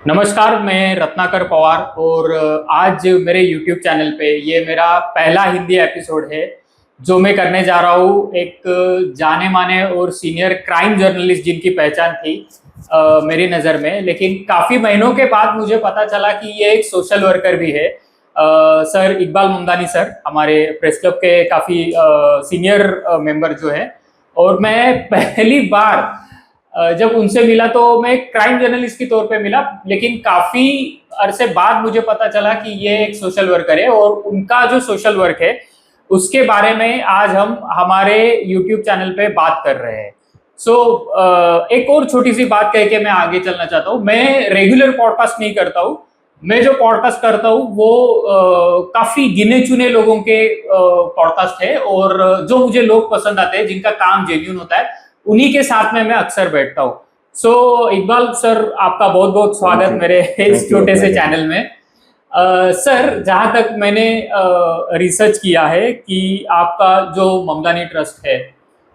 नमस्कार, मैं रत्नाकर पवार और आज मेरे YouTube चैनल पे ये मेरा पहला हिंदी एपिसोड है जो मैं करने जा रहा हूँ। एक जाने माने और सीनियर क्राइम जर्नलिस्ट जिनकी पहचान थी मेरी नज़र में, लेकिन काफ़ी महीनों के बाद मुझे पता चला कि ये एक सोशल वर्कर भी है। सर इकबाल ममदानी सर हमारे प्रेस क्लब के काफ़ी सीनियर मेंबर जो है, और मैं पहली बार जब उनसे मिला तो मैं एक क्राइम जर्नलिस्ट के तौर पे मिला, लेकिन काफी अरसे बाद मुझे पता चला कि ये एक सोशल वर्कर है और उनका जो सोशल वर्क है उसके बारे में आज हम हमारे YouTube चैनल पे बात कर रहे हैं। एक और छोटी सी बात कह के मैं आगे चलना चाहता हूँ। मैं रेगुलर पॉडकास्ट नहीं करता हूँ। मैं जो पॉडकास्ट करता हूँ वो काफी गिने चुने लोगों के पॉडकास्ट है, और जो मुझे लोग पसंद आते हैं जिनका काम जेन्युइन होता है उन्हीं के साथ में मैं अक्सर बैठता हूँ। इकबाल सर, आपका बहुत बहुत स्वागत मेरे इस छोटे से चैनल में। सर, जहाँ तक मैंने रिसर्च किया है कि आपका जो ममदानी ट्रस्ट है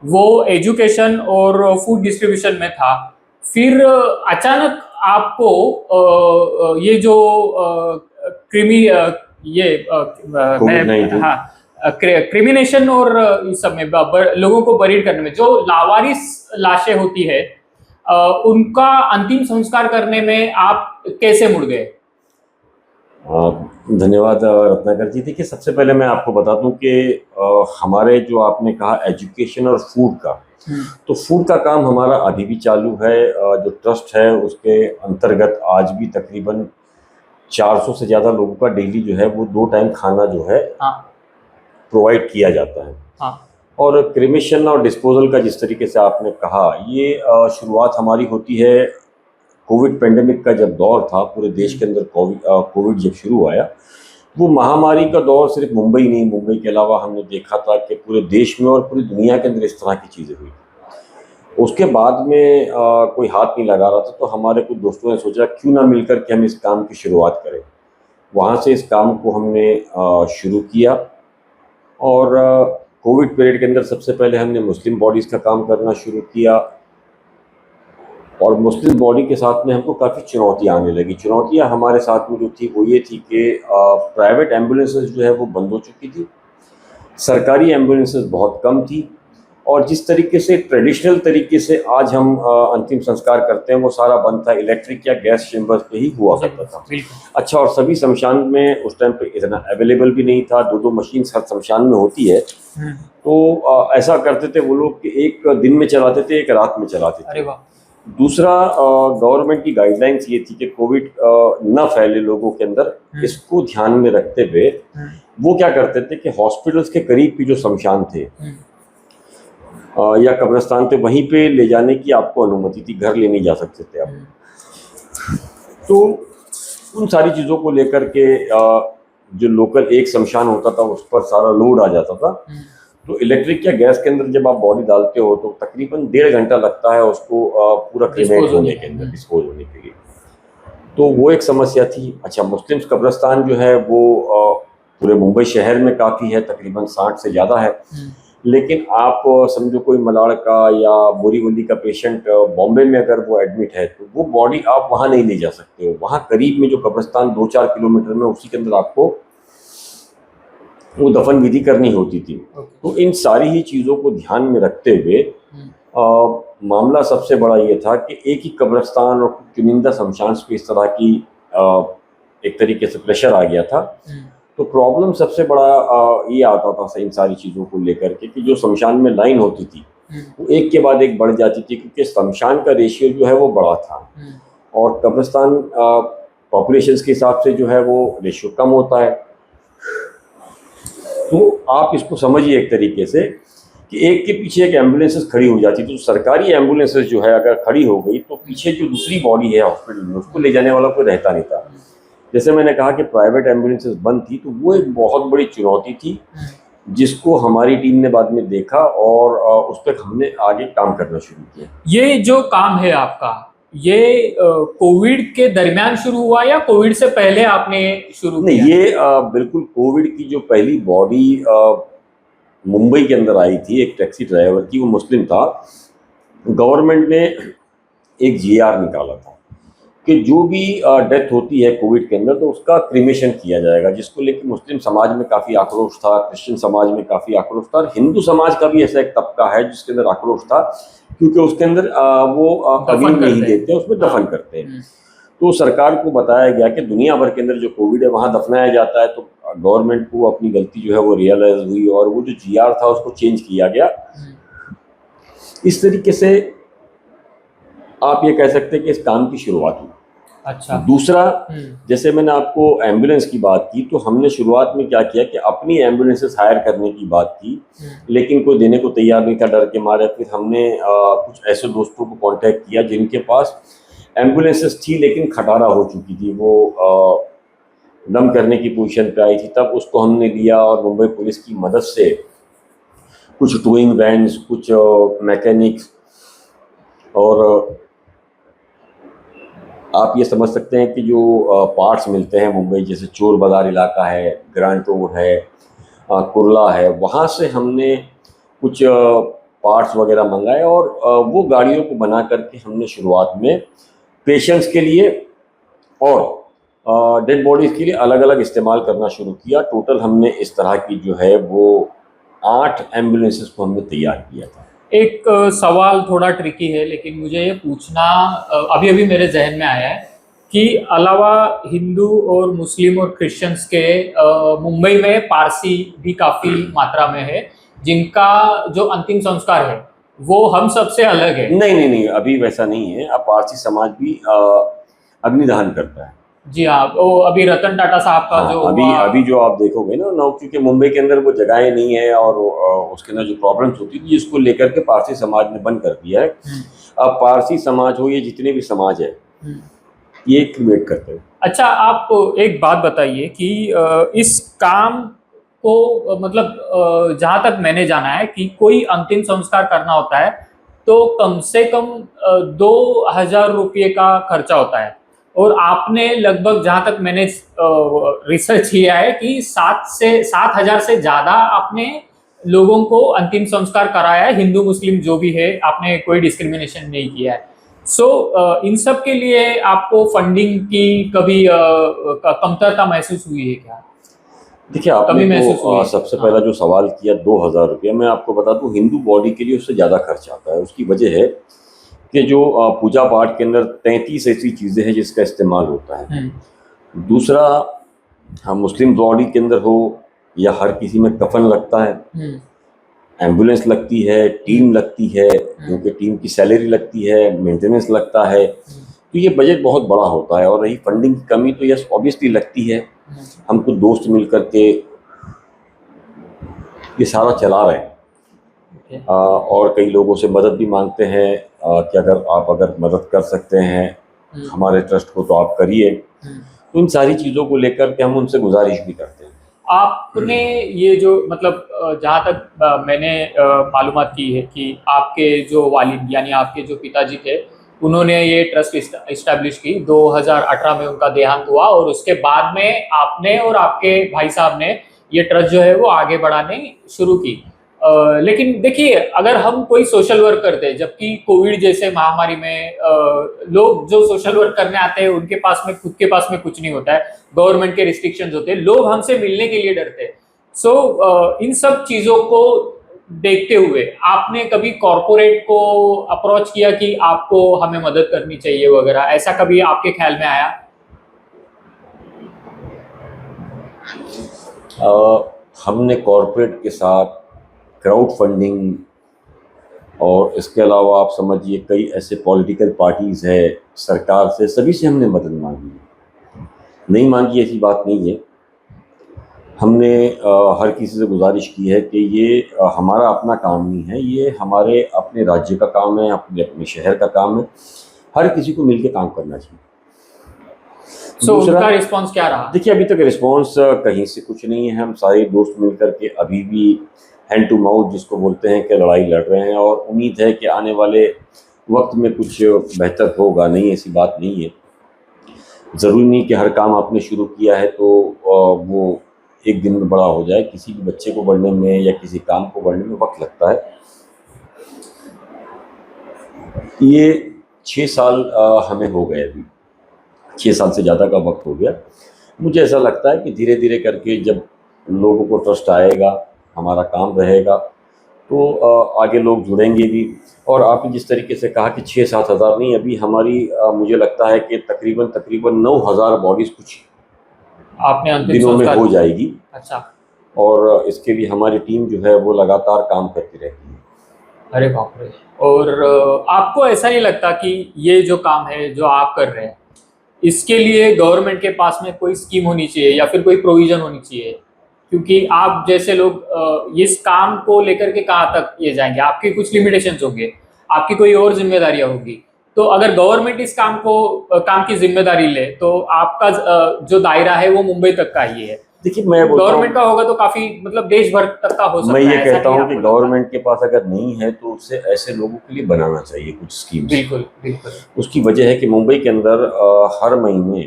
वो एजुकेशन और फूड डिस्ट्रीब्यूशन में था, फिर अचानक आपको ये जो क्रिमी ये हाँ क्रिमिनेशन और इस सब में लोगों को बरीड करने में जो लावारिस लाशें होती है उनका अंतिम संस्कार करने में आप कैसे मुड़ गए? धन्यवाद रत्नाकर जी। देखिए, सबसे पहले मैं आपको बता दूं कि हमारे जो आपने कहा एजुकेशन और फूड का, तो फूड का काम हमारा अभी भी चालू है। जो ट्रस्ट है उसके अंतर्गत आज भी तकरीबन 400 से ज़्यादा लोगों का डेली जो है वो 2 टाइम खाना जो है प्रोवाइड किया जाता है। और क्रिमेशन और डिस्पोजल का जिस तरीके से आपने कहा, ये शुरुआत हमारी होती है कोविड पेंडेमिक का जब दौर था पूरे देश के अंदर। कोविड जब शुरू आया, वो महामारी का दौर सिर्फ मुंबई नहीं, मुंबई के अलावा हमने देखा था कि पूरे देश में और पूरी दुनिया के अंदर इस तरह की चीज़ें हुई। उसके बाद में कोई हाथ नहीं लगा रहा था, तो हमारे कुछ दोस्तों ने सोचा क्यों ना मिलकर के हम इस काम की शुरुआत करें। वहाँ से इस काम को हमने शुरू किया, और कोविड पीरियड के अंदर सबसे पहले हमने मुस्लिम बॉडीज़ का काम करना शुरू किया। और मुस्लिम बॉडी के साथ में हमको काफ़ी चुनौतियाँ आने लगी। चुनौतियाँ हमारे साथ में जो थी वो ये थी कि प्राइवेट एम्बुलेंसेस जो है वो बंद हो चुकी थी, सरकारी एम्बुलेंसेस बहुत कम थी, और जिस तरीके से ट्रेडिशनल तरीके से आज हम अंतिम संस्कार करते हैं वो सारा बंद था। इलेक्ट्रिक या गैस चेम्बर्स पे ही हुआ करता था। अच्छा, और सभी शमशान में उस टाइम पे इतना अवेलेबल भी नहीं था। 2-2 मशीन हर शमशान में होती है, तो ऐसा करते थे वो लोग कि एक दिन में चलाते थे, एक रात में चलाते थे। दूसरा, गवर्नमेंट की गाइडलाइंस ये थी कि कोविड न फैले लोगों के अंदर, इसको ध्यान में रखते हुए वो क्या करते थे कि हॉस्पिटल्स के करीब भी जो शमशान थे या कब्रिस्तान थे वहीं पे ले जाने की आपको अनुमति थी, घर ले नहीं जा सकते थे आप। तो उन सारी चीज़ों को लेकर के जो लोकल एक शमशान होता था उस पर सारा लोड आ जाता था। तो इलेक्ट्रिक या गैस के अंदर जब आप बॉडी डालते हो तो तकरीबन 1.5 घंटा लगता है उसको पूरा क्रीमेट होने के अंदर, डिस्पोज होने के लिए। तो वो एक समस्या थी। अच्छा, मुस्लिम्स कब्रिस्तान जो है वो पूरे मुंबई शहर में काफ़ी है, तकरीबन 60 से ज़्यादा है। लेकिन आप समझो कोई मलाड़ का या बोरीवली का पेशेंट बॉम्बे में अगर वो एडमिट है तो वो बॉडी आप वहाँ नहीं ले जा सकते हो। वहाँ करीब में जो कब्रिस्तान 2-4 किलोमीटर में, उसी के अंदर आपको वो दफन विधि करनी होती थी। तो इन सारी ही चीज़ों को ध्यान में रखते हुए मामला सबसे बड़ा ये था कि एक ही कब्रिस्तान और चुनिंदा शमशान पे इस तरह की एक तरीके से प्रेशर आ गया था। तो प्रॉब्लम सबसे बड़ा ये आता था इन सारी चीज़ों को लेकर के कि जो शमशान में लाइन होती थी वो एक के बाद एक बढ़ जाती थी, क्योंकि शमशान का रेशियो जो है वो बड़ा था और कब्रिस्तान पॉपुलेशन के हिसाब से जो है वो रेशियो कम होता है। तो आप इसको समझिए एक तरीके से कि एक के पीछे एक एम्बुलेंसेस खड़ी हो जाती, तो सरकारी एम्बुलेंसेस जो है अगर खड़ी हो गई तो पीछे जो दूसरी बॉडी है हॉस्पिटल में उसको ले जाने वाला कोई रहता नहीं था। जैसे मैंने कहा कि प्राइवेट एम्बुलेंसेस बंद थी, तो वो एक बहुत बड़ी चुनौती थी जिसको हमारी टीम ने बाद में देखा और उस पर हमने आगे काम करना शुरू किया। ये जो काम है आपका, ये कोविड के दरमियान शुरू हुआ या कोविड से पहले आपने शुरू किया? नहीं, ये बिल्कुल कोविड की जो पहली बॉडी मुंबई के अंदर आई थी, एक टैक्सी ड्राइवर की, वो मुस्लिम था। गवर्नमेंट ने एक GR निकाला था कि जो भी डेथ होती है कोविड के अंदर तो उसका क्रिमेशन किया जाएगा, जिसको लेकर मुस्लिम समाज में काफ़ी आक्रोश था, क्रिश्चियन समाज में काफ़ी आक्रोश था, और हिंदू समाज का भी ऐसा एक तबका है जिसके अंदर आक्रोश था, क्योंकि उसके अंदर वो अग्नि नहीं देते, उसमें दफन करते हैं। तो सरकार को बताया गया कि दुनिया भर के अंदर जो कोविड है वहाँ दफनाया जाता है, तो गवर्नमेंट को अपनी गलती जो है वो रियलाइज हुई और वो जो जीआर था उसको चेंज किया गया। इस तरीके से आप ये कह सकते हैं कि इस काम की शुरुआत हुई। अच्छा। दूसरा, जैसे मैंने आपको एम्बुलेंस की बात की, तो हमने शुरुआत में क्या किया कि अपनी एम्बुलेंसेस हायर करने की बात की, लेकिन कोई देने को तैयार नहीं था डर के मारे। फिर हमने कुछ ऐसे दोस्तों को कांटेक्ट किया जिनके पास एम्बुलेंसेस थी लेकिन खटारा हो चुकी थी, वो दम करने की पोजीशन पे आई थी, तब उसको हमने लिया और मुंबई पुलिस की मदद से कुछ टोइंग वैन्स, कुछ मैकेनिक्स, और आप ये समझ सकते हैं कि जो पार्ट्स मिलते हैं मुंबई, जैसे चोर बाज़ार इलाका है, ग्रांट रोड है, कुर्ला है, वहाँ से हमने कुछ पार्ट्स वगैरह मंगाए और वो गाड़ियों को बना करके हमने शुरुआत में पेशेंट्स के लिए और डेड बॉडीज़ के लिए अलग अलग इस्तेमाल करना शुरू किया। टोटल हमने इस तरह की जो है वो 8 एम्बुलेंसेस को हमने तैयार किया था। एक सवाल थोड़ा ट्रिकी है, लेकिन मुझे ये पूछना अभी अभी मेरे जहन में आया है कि अलावा हिंदू और मुस्लिम और क्रिश्चियंस के मुंबई में पारसी भी काफ़ी मात्रा में है, जिनका जो अंतिम संस्कार है वो हम सबसे अलग है। नहीं, अभी वैसा नहीं है। अब पारसी समाज भी अग्निदहन करता है। जी हाँ, वो अभी रतन टाटा साहब का जो अभी जो आप देखोगे ना, क्योंकि मुंबई के अंदर वो जगहें नहीं है और उसके अंदर जो प्रॉब्लम्स होती थी जिसको लेकर के पारसी समाज ने बंद कर दिया है। अब पारसी समाज हो, ये जितने भी समाज है ये क्रिएट करते हैं। अच्छा, आप एक बात बताइए कि इस काम को मतलब जहाँ तक मैंने जाना है कि कोई अंतिम संस्कार करना होता है तो कम से कम 2,000 रुपये का खर्चा होता है, और आपने लगभग, जहाँ तक मैंने रिसर्च किया है, कि 7,000 से ज़्यादा आपने लोगों को अंतिम संस्कार कराया है, हिंदू मुस्लिम जो भी है, आपने कोई डिस्क्रिमिनेशन नहीं किया है। इन सब के लिए आपको फंडिंग की कभी कमतरता महसूस हुई है क्या? देखिए, आपने तो सबसे पहला जो सवाल किया 2,000 रुपये, मैं आपको बता दूं हिंदू बॉडी के लिए उससे ज़्यादा खर्च आता है। उसकी वजह है कि जो पूजा पाठ के अंदर 33 ऐसी चीज़ें हैं जिसका इस्तेमाल होता है। दूसरा, हम मुस्लिम बॉडी के अंदर हो या हर किसी में कफन लगता है, एम्बुलेंस लगती है, टीम लगती है, क्योंकि टीम की सैलरी लगती है, मेंटेनेंस लगता है, तो ये बजट बहुत बड़ा होता है। और रही फंडिंग की कमी, तो यस ऑब्वियसली लगती है। हम कुछ दोस्त मिल करके ये सारा चला रहे हैं और कई लोगों से मदद भी मांगते हैं कि अगर मदद कर सकते हैं हमारे ट्रस्ट को तो आप करिए। तो इन सारी चीज़ों को लेकर के हम उनसे गुजारिश भी करते हैं। आपने ये जो मतलब जहाँ तक मैंने मालूमात की है कि आपके जो वालिद यानी आपके जो पिताजी थे, उन्होंने ये ट्रस्ट इस्टेब्लिश की, 2018 में उनका देहांत हुआ, और उसके बाद में आपने और आपके भाई साहब ने ये ट्रस्ट जो है वो आगे बढ़ाने शुरू की। लेकिन देखिए, अगर हम कोई सोशल वर्क करते हैं, जबकि कोविड जैसे महामारी में लोग जो सोशल वर्क करने आते हैं उनके पास में खुद के पास में कुछ नहीं होता है, गवर्नमेंट के रिस्ट्रिक्शंस होते हैं, लोग हमसे मिलने के लिए डरते हैं। इन सब चीज़ों को देखते हुए आपने कभी कॉरपोरेट को अप्रोच किया कि आपको हमें मदद करनी चाहिए वगैरह, ऐसा कभी आपके ख्याल में आया? हमने कॉरपोरेट के साथ क्राउड फंडिंग और इसके अलावा आप समझिए कई ऐसे पॉलिटिकल पार्टीज़ है, सरकार से, सभी से हमने मदद मांगी है। नहीं मांगी ऐसी बात नहीं है। हमने हर किसी से गुजारिश की है कि ये हमारा अपना काम नहीं है, ये हमारे अपने राज्य का काम है, अपने शहर का काम है। हर किसी को मिलकर काम करना चाहिए। उनका रिस्पांस क्या रहा? देखिए, अभी तक रिस्पांस कहीं से कुछ नहीं है। हम सारे दोस्त मिलकर के अभी भी हैंड टू माउथ जिसको बोलते हैं कि लड़ाई लड़ रहे हैं, और उम्मीद है कि आने वाले वक्त में कुछ बेहतर होगा। नहीं, ऐसी बात नहीं है। ज़रूरी नहीं कि हर काम आपने शुरू किया है तो वो एक दिन में बड़ा हो जाए। किसी भी बच्चे को बढ़ने में या किसी काम को बढ़ने में वक्त लगता है। ये 6 साल हमें हो गए अभी। 6 साल से ज़्यादा का वक्त हो गया। मुझे ऐसा लगता है कि धीरे धीरे करके जब लोगों को ट्रस्ट आएगा, हमारा काम रहेगा, तो आगे लोग जुड़ेंगे भी। और आपने जिस तरीके से कहा कि 6-7 हज़ार नहीं, अभी हमारी मुझे लगता है कि तकरीबन तकरीबन 9,000 बॉडीज़ कुछ आपने अंतिम दिनों में संस्कार हो जाएगी। अच्छा। और इसके लिए हमारी टीम जो है वो लगातार काम करती रहती है। अरे बाप रे। और आपको ऐसा नहीं लगता कि ये जो काम है जो आप कर रहे हैं, इसके लिए गवर्नमेंट के पास में कोई स्कीम होनी चाहिए या फिर कोई प्रोविजन होनी चाहिए? क्योंकि आप जैसे लोग इस काम को लेकर के कहाँ तक ये जाएंगे, आपके कुछ लिमिटेशंस होंगे, आपकी कोई और जिम्मेदारियां होगी। तो अगर गवर्नमेंट इस काम को काम की जिम्मेदारी ले तो आपका जो दायरा है वो मुंबई तक का ही है। देखिए, मैं बोलता हूँ, गवर्नमेंट का होगा तो काफी मतलब देश भर तक का हो सकता मैं है। ये ऐसा कहता नहीं हूँ कि आपको लगता? गवर्नमेंट के पास अगर नहीं है तो उसे ऐसे लोगों के लिए बनाना चाहिए कुछ स्कीम्स। बिल्कुल बिल्कुल। उसकी वजह है कि मुंबई के अंदर हर महीने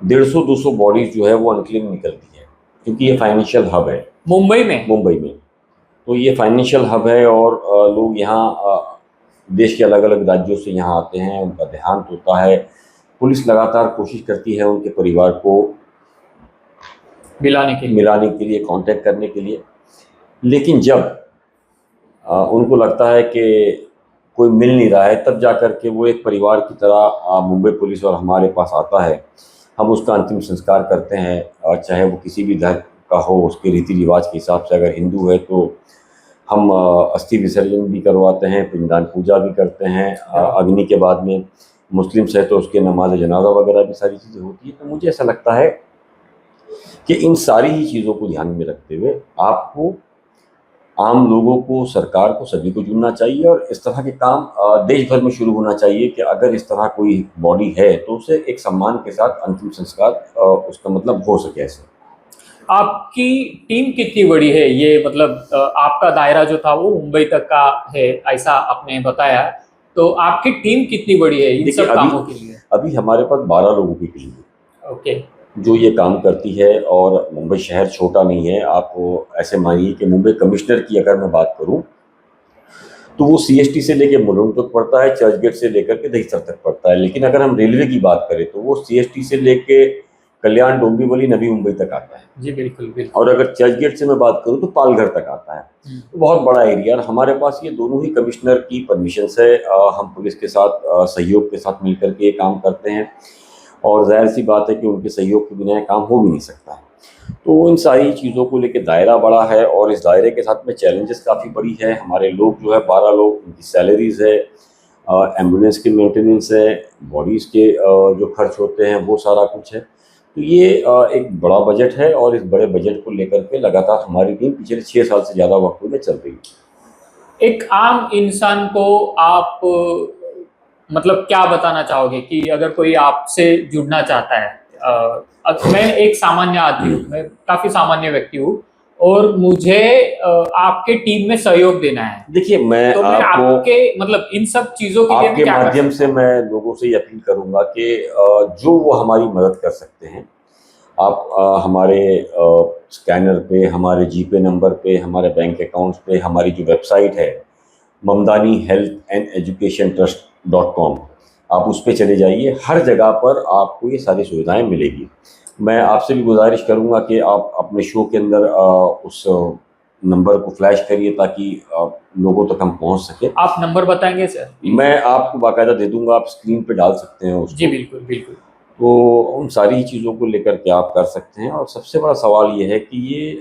150-200 बॉडीज जो है वो अनक्लेम निकलती है, क्योंकि ये फाइनेंशियल हब है मुंबई में? मुंबई में। तो ये फाइनेंशियल हब है और लोग यहाँ देश के अलग अलग राज्यों से यहाँ आते हैं, उनका देहांत होता है। पुलिस लगातार कोशिश करती है उनके परिवार को मिलाने के लिए, कांटेक्ट करने के लिए। लेकिन जब उनको लगता है कि कोई मिल नहीं रहा है, तब जा कर के वो एक परिवार की तरह मुंबई पुलिस और हमारे पास आता है। हम उसका अंतिम संस्कार करते हैं, चाहे वो किसी भी धर्म का हो, उसके रीति रिवाज के हिसाब से। अगर हिंदू है तो हम अस्थि विसर्जन भी करवाते हैं, पिंडदान पूजा भी करते हैं अग्नि के बाद में। मुस्लिम्स है तो उसके नमाज जनाजा वगैरह भी सारी चीज़ें होती है। तो मुझे ऐसा लगता है कि इन सारी ही चीज़ों को ध्यान में रखते हुए आपको, आम लोगों को, सरकार को, सभी को जुड़ना चाहिए और इस तरह के काम देश भर में शुरू होना चाहिए कि अगर इस तरह कोई बॉडी है तो उसे एक सम्मान के साथ अंतिम संस्कार उसका मतलब हो सके ऐसे। आपकी टीम कितनी बड़ी है? ये मतलब आपका दायरा जो था वो मुंबई तक का है ऐसा आपने बताया, तो आपकी टीम कितनी बड़ी है इन सब कामों के लिए? अभी हमारे पास 12 लोगों की टीम है ओके। जो ये काम करती है। और मुंबई शहर छोटा नहीं है। आप ऐसे मानिए कि मुंबई कमिश्नर की अगर मैं बात करूं तो वो सीएसटी से लेकर मुलुंड तक पड़ता है, चर्चगेट से लेकर के दहिसर तक पड़ता है। लेकिन अगर हम रेलवे की बात करें तो वो सीएसटी से लेके कल्याण, डोंबिवली, नवी मुंबई तक आता है। जी बिल्कुल बिल्कुल। और अगर चर्चगेट से मैं बात करूं तो पालघर तक आता है। तो बहुत बड़ा एरिया। और हमारे पास ये दोनों ही कमिश्नर की परमिशन है। हम पुलिस के साथ सहयोग के साथ मिलकर के ये काम करते हैं और जाहिर सी बात है कि उनके सहयोग के बिना ये काम हो भी नहीं सकता है। तो इन सारी चीज़ों को लेकर दायरा बड़ा है और इस दायरे के साथ में चैलेंजेस काफ़ी बड़ी है। हमारे लोग जो है 12 लोग, उनकी सैलरीज है, एम्बुलेंस की मेंटेनेंस है, बॉडीज़ के जो खर्च होते हैं वो सारा कुछ है। तो ये एक बड़ा बजट है और इस बड़े बजट को लेकर के लगातार हमारी टीम पिछले 6 साल से ज़्यादा वक्त में चल रही है। एक आम इंसान को आप मतलब क्या बताना चाहोगे कि अगर कोई आपसे जुड़ना चाहता है? मैं एक सामान्य आदमी हूँ, मैं काफी सामान्य व्यक्ति हूँ और मुझे आपके टीम में सहयोग देना है। देखिए, मैं तो मैं आपके मतलब इन सब चीजों के लिए आपके क्या माध्यम से मैं लोगों से ये अपील करूंगा कि जो वो हमारी मदद कर सकते हैं, आप हमारे स्कैनर पे, हमारे जीपे नंबर पे, हमारे बैंक अकाउंट्स पे, हमारी जो वेबसाइट है ममदानी हेल्थ एंड एजुकेशन ट्रस्ट.com, आप उस पर चले जाइए। हर जगह पर आपको ये सारी सुविधाएं मिलेगी। मैं आपसे भी गुजारिश करूंगा कि आप अपने शो के अंदर उस नंबर को फ्लैश करिए ताकि लोगों तक हम पहुंच सके। आप नंबर बताएंगे सर? मैं आपको बाकायदा दे दूंगा, आप स्क्रीन पे डाल सकते हैं उसको। जी बिल्कुल बिल्कुल। तो उन सारी चीज़ों को लेकर के आप कर सकते हैं। और सबसे बड़ा सवाल ये है कि ये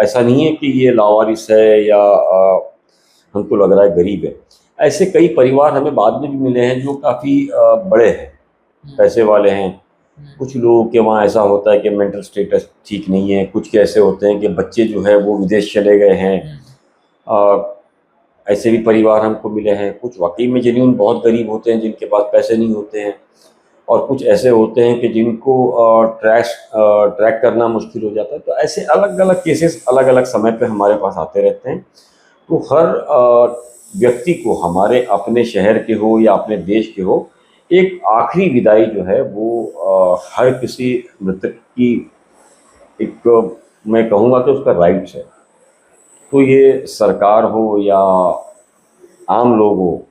ऐसा नहीं है कि ये लावारिस है या हमको लग रहा है गरीब है। ऐसे कई परिवार हमें बाद में भी मिले हैं जो काफ़ी बड़े हैं, पैसे वाले हैं। कुछ लोगों के वहाँ ऐसा होता है कि मेंटल स्टेटस ठीक नहीं है। कुछ के ऐसे होते हैं कि बच्चे जो है वो विदेश चले गए हैं। ऐसे भी परिवार हमको मिले हैं। कुछ वाकई में जेन्युइन बहुत गरीब होते हैं जिनके पास पैसे नहीं होते हैं, और कुछ ऐसे होते हैं कि जिनको ट्रैक करना मुश्किल हो जाता है। तो ऐसे अलग अलग केसेस अलग अलग समय पे हमारे पास आते रहते हैं। तो हर व्यक्ति को, हमारे अपने शहर के हो या अपने देश के हो, एक आखिरी विदाई जो है वो हर किसी मृतक की एक, मैं कहूँगा कि उसका राइट्स है। तो ये सरकार हो या आम लोग हो,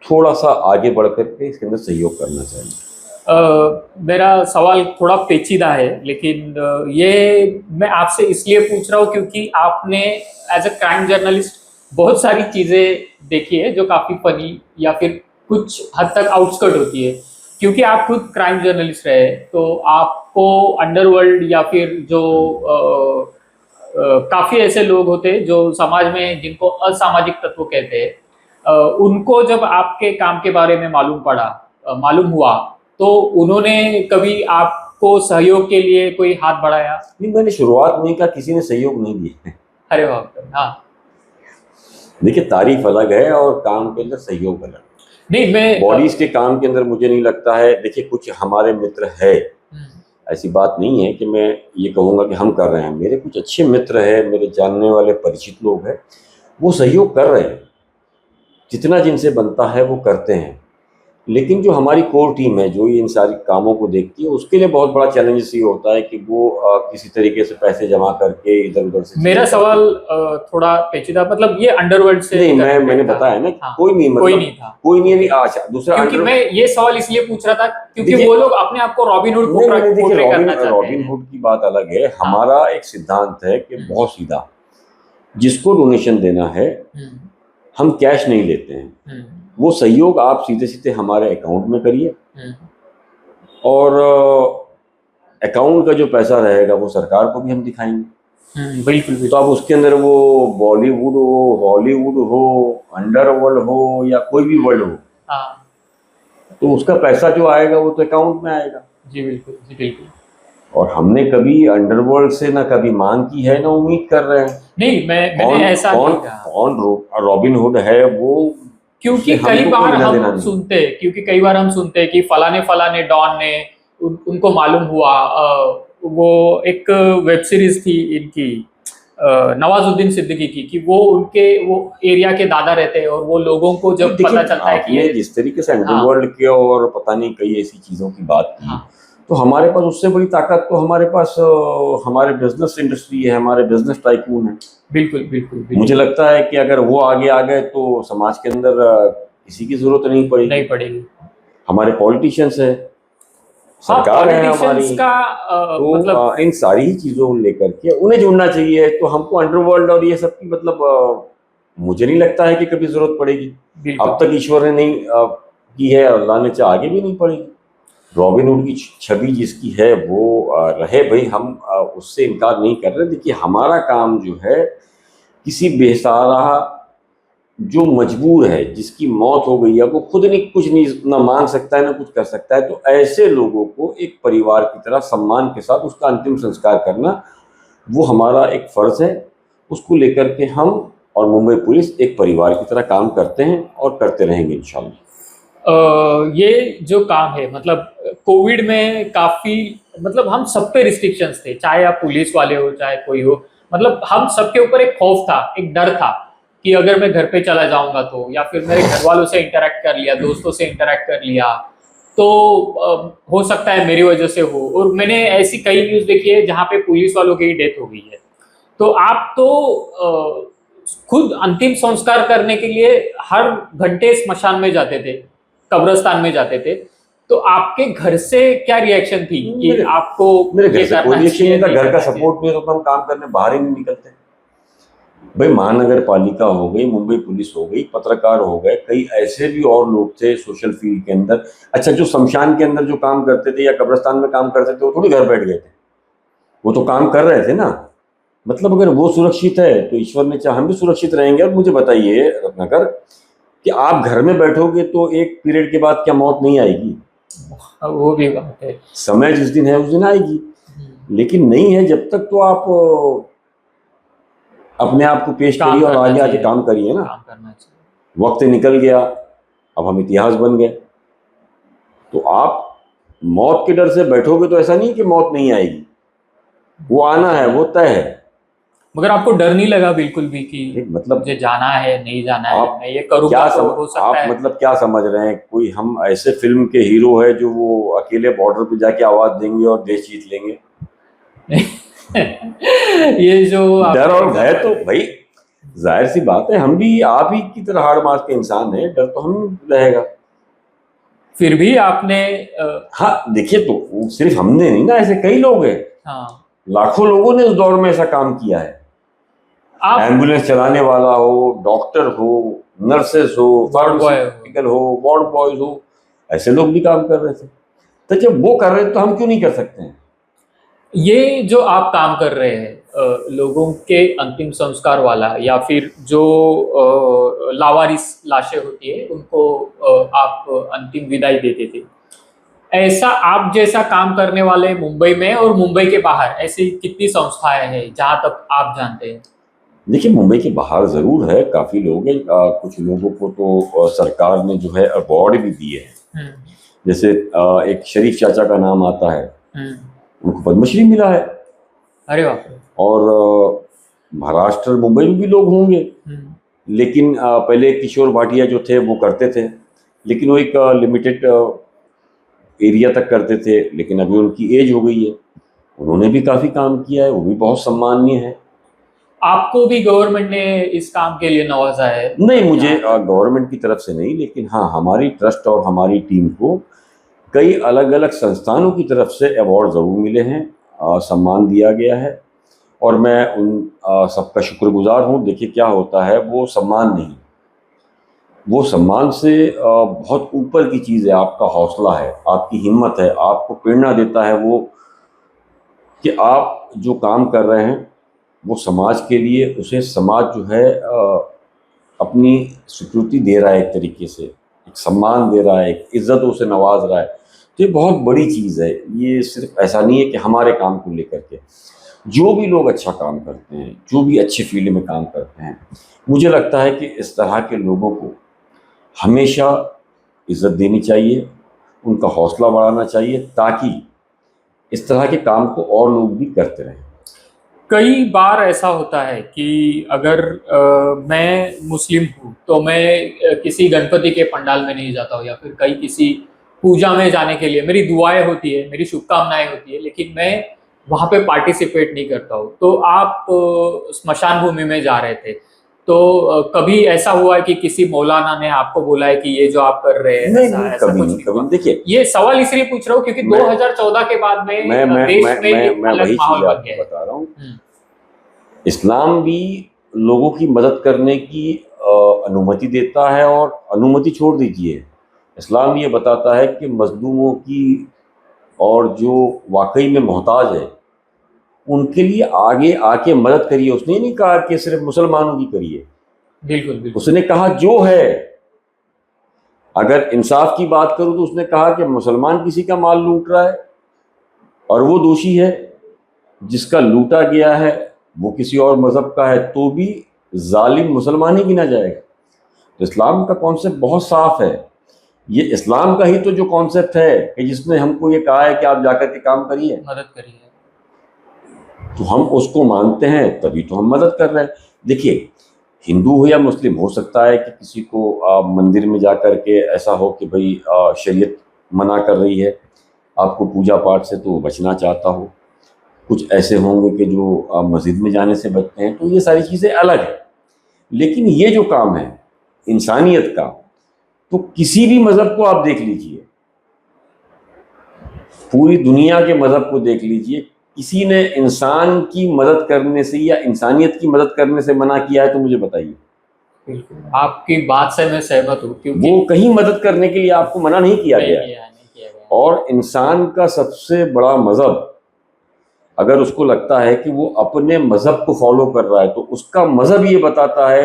थोड़ा सा आगे बढ़ कर के इसके अंदर सहयोग करना चाहिए। मेरा सवाल थोड़ा पेचीदा है, लेकिन ये मैं आपसे इसलिए पूछ रहा हूँ क्योंकि आपने एज अ क्राइम जर्नलिस्ट बहुत सारी चीज़ें देखी है जो काफ़ी फनी या फिर कुछ हद तक आउटस्कर्ट होती है। क्योंकि आप खुद क्राइम जर्नलिस्ट रहे, तो आपको अंडरवर्ल्ड या फिर जो काफ़ी ऐसे लोग होते हैं जो समाज में जिनको असामाजिक तत्व कहते हैं, उनको जब आपके काम के बारे में मालूम हुआ, तो उन्होंने कभी आपको सहयोग के लिए कोई हाथ बढ़ाया? नहीं, मैंने शुरुआत नहीं कहा, किसी ने सहयोग नहीं दिया। अरे बाप रे! हाँ। देखिए, तारीफ अलग है और काम के अंदर सहयोग अलग। नहीं, मैं बॉडीज के काम के अंदर मुझे नहीं लगता है। देखिए, कुछ हमारे मित्र है, ऐसी बात नहीं है कि मैं ये कहूँगा कि हम कर रहे हैं। मेरे कुछ अच्छे मित्र हैं, मेरे जानने वाले परिचित लोग हैं, वो सहयोग कर रहे हैं, जितना जिनसे बनता है वो करते हैं। लेकिन जो हमारी कोर टीम है, जो इन सारी कामों को देखती है, उसके लिए बहुत बड़ा चैलेंजेस ये होता है कि वो किसी तरीके से पैसे जमा करके इधर-उधर से मेरा सवाल थोड़ा पेचीदा, मतलब ये अंडरवर्ल्ड से नहीं, मैंने बताया ना, हाँ, कोई नहीं, मतलब कोई नहीं था। कोई नहीं। अच्छा, दूसरा क्योंकि मैं ये सवाल इसलिए पूछ रहा था क्योंकि वो लोग अपने आप को रॉबिन हुड नहीं, देखिए, पोर्ट्रे करना चाहते रॉबिन हैं। हुड की बात अलग है। हमारा एक सिद्धांत है कि बहुत सीधा, जिसको डोनेशन देना है हम कैश नहीं लेते हैं। वो सहयोग आप सीधे सीधे हमारे अकाउंट में करिए, और अकाउंट का जो पैसा रहेगा वो सरकार को भी हम दिखाएंगे। बिल्कुल। तो अब उसके अंदर वो बॉलीवुड हो, हॉलीवुड हो, अंडरवर्ल्ड हो या कोई भी वर्ल्ड हो, तो उसका पैसा जो आएगा वो तो अकाउंट में आएगा। जी बिल्कुल। और हमने कभी अंडरवर्ल्ड से ना कभी मांग की है, ना उम्मीद कर रहे हैं। नहीं, मैंने ऐसा नहीं कहा। कौन रॉबिन हुड है वो, क्योंकि कई बार हम सुनते हैं कि फलाने डॉन ने उनको मालूम हुआ। वो एक वेब सीरीज थी इनकी, नवाजुद्दीन सिद्दीकी की, कि वो एरिया के दादा रहते हैं, और वो लोगों को जब पता चलता है कि जिस तरीके से अंडरवर्ल्ड के और पता नहीं कई ऐसी चीजों की बात की, तो हमारे पास उससे बड़ी ताकत तो हमारे पास हमारे बिजनेस इंडस्ट्री है, हमारे बिजनेस टाइकून है। बिल्कुल। मुझे लगता है कि अगर वो आगे आ गए तो समाज के अंदर किसी की जरूरत नहीं पड़ेगी। हमारे पॉलिटिशियंस है, सरकार है हमारी, तो मतलब इन सारी ही चीजों को लेकर के उन्हें जुड़ना चाहिए। तो हमको अंडरवर्ल्ड और ये सब की मतलब मुझे नहीं लगता है कि कभी जरूरत पड़ेगी। अब तक ईश्वर ने नहीं की है, अल्लाह ने चाहे आगे भी नहीं पड़ेगी। रॉबिन हुड की छवि जिसकी है वो रहे भाई, हम उससे इनकार नहीं कर रहे। देखिए, हमारा काम जो है, किसी बेसहारा जो मजबूर है, जिसकी मौत हो गई है, वो खुद नहीं कुछ नहीं ना मांग सकता है ना कुछ कर सकता है, तो ऐसे लोगों को एक परिवार की तरह सम्मान के साथ उसका अंतिम संस्कार करना, वो हमारा एक फर्ज है। उसको लेकर के हम और मुंबई पुलिस एक परिवार की तरह काम करते हैं और करते रहेंगे इंशाल्लाह। ये जो काम है, मतलब कोविड में काफी, मतलब हम सब पे रिस्ट्रिक्शंस थे, चाहे आप पुलिस वाले हो चाहे कोई हो, मतलब हम सबके ऊपर एक खौफ था, एक डर था कि अगर मैं घर पे चला जाऊंगा तो, या फिर मेरे घर वालों से इंटरेक्ट कर लिया, दोस्तों से इंटरेक्ट कर लिया, तो हो सकता है मेरी वजह से हो। और मैंने ऐसी कई न्यूज़ देखी है जहाँ पे पुलिस वालों की डेथ हो गई है। तो आप तो खुद अंतिम संस्कार करने के लिए हर घंटे श्मशान में जाते थे, कब्रिस्तान में जाते थे, तो आपके घर से क्या रिएक्शन थी कि आपको मेरे घर से कोई रिएक्शन नहीं था। घर का सपोर्ट नहीं होता तो हम काम करने बाहर ही नहीं निकलते। भाई, महानगर पालिका हो गई, मुंबई पुलिस हो गई, पत्रकार हो गए, कई ऐसे भी और लोग थे सोशल फील्ड के अंदर। अच्छा, जो शमशान के अंदर जो काम करते थे या कब्रिस्तान में काम करते थे, वो थोड़ी घर बैठ गए थे, वो तो काम कर रहे थे ना। मतलब अगर वो सुरक्षित है तो ईश्वर ने चाहा हम भी सुरक्षित रहेंगे। और मुझे बताइए रत्नाकर, कि आप घर में बैठोगे तो एक पीरियड के बाद क्या मौत नहीं आएगी? वो भी बात है, समय जिस दिन है उस दिन आएगी, लेकिन नहीं है जब तक तो आप अपने आप को पेश करिए और आगे आके काम करिए ना। काम करना चाहिए। वक्त निकल गया, अब हम इतिहास बन गए, तो आप मौत के डर से बैठोगे तो ऐसा नहीं कि मौत नहीं आएगी, वो आना है, वो तय है। मगर आपको डर नहीं लगा बिल्कुल भी कि मतलब मुझे जाना है, नहीं जाना है, मैं ये करूँगा तो हो सकता आप है? मतलब क्या समझ रहे हैं, कोई हम ऐसे फिल्म के हीरो है जो वो अकेले बॉर्डर पे जाके आवाज देंगे और देश जीत लेंगे? ये जो डर और भय तो भाई जाहिर सी बात है, हम भी आप ही की तरह हाड़ मास के इंसान हैं, डर तो हम रहेगा। फिर भी आपने हाँ देखिए, तो सिर्फ हमने नहीं ना, ऐसे कई लोग हैं, हाँ लाखों लोगों ने उस दौर में ऐसा काम किया है। आप एम्बुलेंस चलाने वाला हो, डॉक्टर हो, नर्सेस हो, वार्ड बॉय हो। फार्मास्यूटिकल हो, वार्ड बॉयज हो, ऐसे लोग भी काम कर रहे थे। तो जब वो कर रहे थे तो हम क्यों नहीं कर सकते हैं? ये जो आप काम कर रहे हैं लोगों के अंतिम संस्कार वाला, या फिर जो लावारिस लाशें होती है उनको आप अंतिम विदाई देते थे, ऐसा आप जैसा काम करने वाले मुंबई में और मुंबई के बाहर ऐसी कितनी संस्थाएं हैं जहां तक आप जानते हैं? देखिए, मुंबई के बाहर जरूर है, काफी लोग हैं। कुछ लोगों को तो सरकार ने जो है अवार्ड भी दिए हैं। जैसे एक शरीफ चाचा का नाम आता है, उनको पद्मश्री मिला है। अरे बाप रे। और महाराष्ट्र, मुंबई में भी लोग होंगे। लेकिन पहले किशोर भाटिया जो थे वो करते थे, लेकिन वो एक लिमिटेड एरिया तक करते थे। लेकिन अभी उनकी एज हो गई है, उन्होंने भी काफी काम किया है, वो भी बहुत सम्माननीय है। आपको भी गवर्नमेंट ने इस काम के लिए नवाजा है? नहीं, मुझे गवर्नमेंट की तरफ से नहीं, लेकिन हाँ, हमारी ट्रस्ट और हमारी टीम को कई अलग अलग संस्थानों की तरफ से अवार्ड ज़रूर मिले हैं, सम्मान दिया गया है। और मैं उन सबका शुक्रगुजार हूँ। देखिए, क्या होता है, वो सम्मान नहीं, वो सम्मान से बहुत ऊपर की चीज़ है। आपका हौसला है, आपकी हिम्मत है, आपको प्रेरणा देता है वो, कि आप जो काम कर रहे हैं वो समाज के लिए, उसे समाज जो है अपनी स्वीकृति दे रहा है, एक तरीके से एक सम्मान दे रहा है, एक इज्जतों से नवाज रहा है। तो ये बहुत बड़ी चीज़ है। ये सिर्फ ऐसा नहीं है कि हमारे काम को लेकर के, जो भी लोग अच्छा काम करते हैं, जो भी अच्छी फील्ड में काम करते हैं, मुझे लगता है कि इस तरह के लोगों को हमेशा इज्जत देनी चाहिए, उनका हौसला बढ़ाना चाहिए, ताकि इस तरह के काम को और लोग भी करते रहें। कई बार ऐसा होता है कि अगर मैं मुस्लिम हूँ तो मैं किसी गणपति के पंडाल में नहीं जाता हूँ, या फिर कहीं किसी पूजा में जाने के लिए मेरी दुआएं होती है, मेरी शुभकामनाएं होती है, लेकिन मैं वहाँ पे पार्टिसिपेट नहीं करता हूँ। तो आप स्मशान भूमि में जा रहे थे, तो कभी ऐसा हुआ है कि किसी मौलाना ने आपको बोला है कि ये जो आप कर रहे हैं नहीं, ऐसा नहीं, ऐसा कभी कुछ नहीं, नहीं कभी हुआ? नहीं। देखिए, ये सवाल इसलिए पूछ रहा हूँ क्योंकि 2014 के बाद में देश में एक अलग वही माहौल चीज़ बन आपको गया है। बता रहा हूँ। इस्लाम भी लोगों की मदद करने की अनुमति देता है, और अनुमति छोड़ दीजिए, इस्लाम ये बताता है कि मजलूमों की और जो वाकई में मोहताज है उनके लिए आगे आके मदद करिए। उसने नहीं कहा कि सिर्फ मुसलमानों की करिए, बिल्कुल बिल्कुल। उसने कहा जो है। अगर इंसाफ की बात करूं तो उसने कहा कि मुसलमान किसी का माल लूट रहा है और वो दोषी है, जिसका लूटा गया है वो किसी और मज़हब का है, तो भी जालिम मुसलमान ही गिना जाएगा। तो इस्लाम का कॉन्सेप्ट बहुत साफ है। ये इस्लाम का ही तो जो कॉन्सेप्ट है कि जिसने हमको ये कहा है कि आप जाकर के काम करिए, मदद करिए, तो हम उसको मानते हैं, तभी तो हम मदद कर रहे हैं। देखिए, हिंदू हो या मुस्लिम, हो सकता है कि किसी को मंदिर में जा कर के ऐसा हो कि भाई शरीयत मना कर रही है आपको पूजा पाठ से, तो वो बचना चाहता हो। कुछ ऐसे होंगे कि जो मस्जिद में जाने से बचते हैं। तो ये सारी चीज़ें अलग हैं। लेकिन ये जो काम है इंसानियत का, तो किसी भी मज़हब को आप देख लीजिए, पूरी दुनिया के मज़हब को देख लीजिए, किसी ने इंसान की मदद करने से या इंसानियत की मदद करने से मना किया है तो मुझे बताइए। बिल्कुल आपकी बात से मैं सहमत हूँ, क्योंकि वो कहीं मदद करने के लिए आपको मना नहीं किया गया है। और इंसान का सबसे बड़ा मज़हब, अगर उसको लगता है कि वो अपने मज़हब को फॉलो कर रहा है, तो उसका मज़हब ये बताता है